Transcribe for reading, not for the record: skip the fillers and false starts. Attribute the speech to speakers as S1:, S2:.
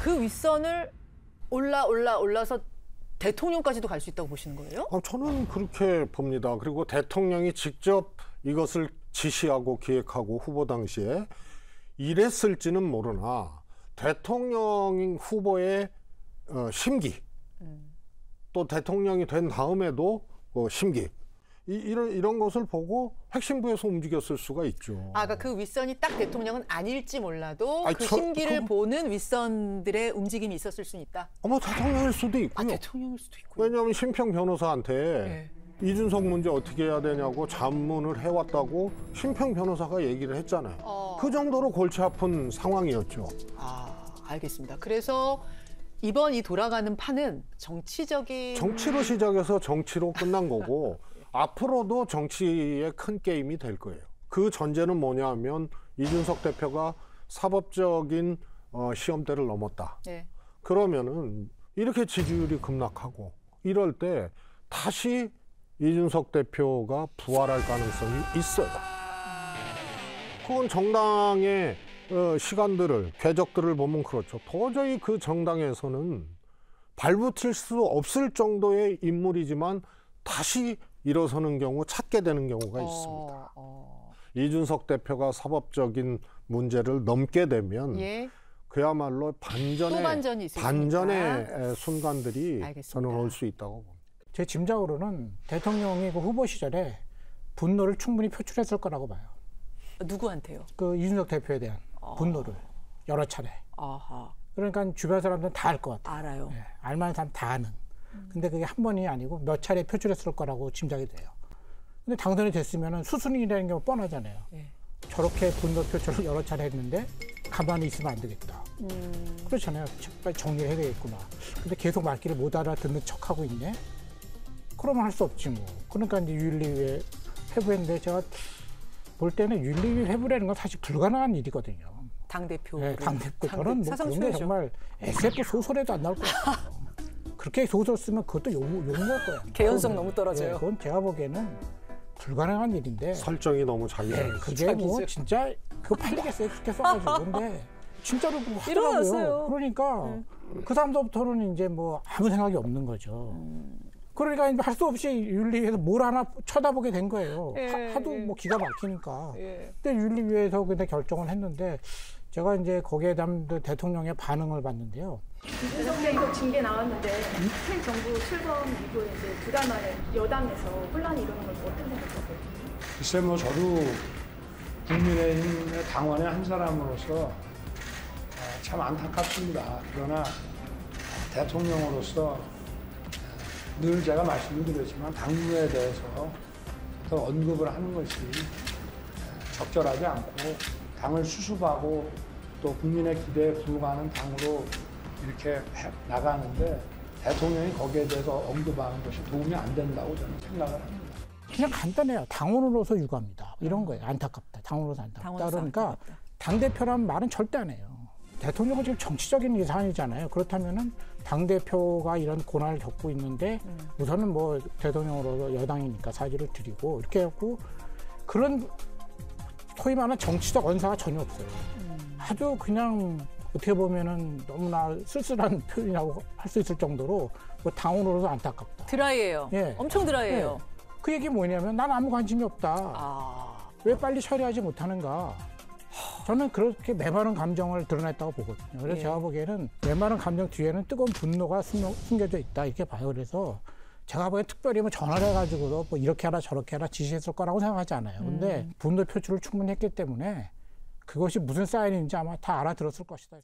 S1: 그 윗선을 올라서 대통령까지도 갈 수 있다고 보시는 거예요?
S2: 저는 그렇게 봅니다. 그리고 대통령이 직접 이것을 지시하고 기획하고 후보 당시에 이랬을지는 모르나 대통령 후보의 심기 또 대통령이 된 다음에도 심기 이런 것을 보고 핵심부에서 움직였을 수가 있죠.
S1: 그러니까 그 윗선이 딱 대통령은 아닐지 몰라도 그 심기를 보는 윗선들의 움직임이 있었을 수는 있다?
S2: 대통령일 수도 있고요.
S1: 대통령일 수도 있고요.
S2: 왜냐하면 심평 변호사한테 이준석 문제 어떻게 해야 되냐고 자문을 해왔다고 심평 변호사가 얘기를 했잖아요. 그 정도로 골치 아픈 상황이었죠.
S1: 알겠습니다. 그래서 이번 이 돌아가는 판은
S2: 정치로 시작해서 정치로 끝난 거고 앞으로도 정치의 큰 게임이 될 거예요. 그 전제는 뭐냐 하면 이준석 대표가 사법적인 시험대를 넘었다. 그러면은 이렇게 지지율이 급락하고 이럴 때 다시 이준석 대표가 부활할 가능성이 있어요. 그건 정당의 시간들을, 궤적들을 보면 그렇죠. 도저히 그 정당에서는 발붙일 수 없을 정도의 인물이지만 다시 일어서는 경우, 찾게 되는 경우가 있습니다. 이준석 대표가 사법적인 문제를 넘게 되면 그야말로 반전의 순간들이 알겠습니다. 저는 올 수 있다고 봅니다.
S3: 제 짐작으로는 대통령이 그 후보 시절에 분노를 충분히 표출했을 거라고 봐요.
S1: 누구한테요?
S3: 그 이준석 대표에 대한 분노를 여러 차례. 그러니까 주변 사람들은 다 알 것 같아요.
S1: 알아요.
S3: 알만한 사람 다 아는. 근데 그게 한 번이 아니고 몇 차례 표출했을 거라고 짐작이 돼요. 근데 당선이 됐으면 수순이라는 게 뻔하잖아요. 저렇게 분노 표출을 여러 차례 했는데 가만히 있으면 안 되겠다. 그렇잖아요. 빨리 정리를 해야 되겠구나. 근데 계속 말귀를 못 알아듣는 척하고 있네. 그러면 할 수 없지 뭐. 그러니까 이제 윤리위에 회부했는데 제가 볼 때는 윤리위 회부라는 건 사실 불가능한 일이거든요.
S1: 당대표.
S3: 당대표. 저는 뭐 그런 게 정말 SF 소설에도 안 나올 것 같아요. 그렇게 소설 쓰면 그것도 욕먹을 거예요.
S1: 개연성 너무 떨어져요.
S3: 그건 제가 보기에는 불가능한 일인데.
S2: 설정이 너무 자기적이죠.
S3: 그게 뭐 진짜 그거 팔리겠어요. 그렇게 써가지고. 근데 진짜로 그거 하더라고요. 그러니까 그 다음부터는 이제 뭐 아무 생각이 없는 거죠. 그러니까 할 수 없이 윤리위에서 뭘 하나 쳐다보게 된 거예요. 하도 뭐 기가 막히니까. 근데 윤리위에서 근데 결정을 했는데 제가 이제 거기에 대한 대통령의 반응을 봤는데요.
S4: 이준석 대표 징계 나왔는데 새 정부 출범 이후에 이제 2달 만에 여당에서 혼란이 일어난 걸 어떻게 생각하세요?
S5: 글쎄 뭐 저도 국민의힘의 당원의 한 사람으로서 참 안타깝습니다. 그러나 대통령으로서 늘 제가 말씀을 드렸지만 당무에 대해서 더 언급을 하는 것이 적절하지 않고 당을 수습하고 또 국민의 기대에 부응하는 당으로 이렇게 나가는데 대통령이 거기에 대해서 언급하는 것이 도움이 안 된다고 저는 생각을 합니다.
S3: 그냥 간단해요. 당원으로서 유감이다. 이런 거예요. 안타깝다. 당원으로서 안타깝다. 그러니까 당대표란 말은 절대 안 해요. 대통령은 지금 정치적인 사안이잖아요. 그렇다면은 당대표가 이런 고난을 겪고 있는데 우선은 뭐 대통령으로 여당이니까 사죄를 드리고 이렇게 해갖고 그런 소위 말하는 정치적 언사가 전혀 없어요. 아주 그냥 어떻게 보면은 너무나 쓸쓸한 표현이라고 할 수 있을 정도로 뭐 당원으로서 안타깝다.
S1: 드라이해요. 엄청 드라이해요.
S3: 그 얘기 뭐냐면 난 아무 관심이 없다. 왜 빨리 처리하지 못하는가. 저는 그렇게 메마른 감정을 드러냈다고 보거든요. 그래서 제가 보기에는 메마른 감정 뒤에는 뜨거운 분노가 숨겨져 있다 이렇게 봐요. 그래서 제가 보기엔 특별히 뭐 전화를 해가지고도 뭐 이렇게 하라 저렇게 하라 지시했을 거라고 생각하지 않아요. 근데 분노 표출을 충분히 했기 때문에 그것이 무슨 사인인지 아마 다 알아들었을 것이다.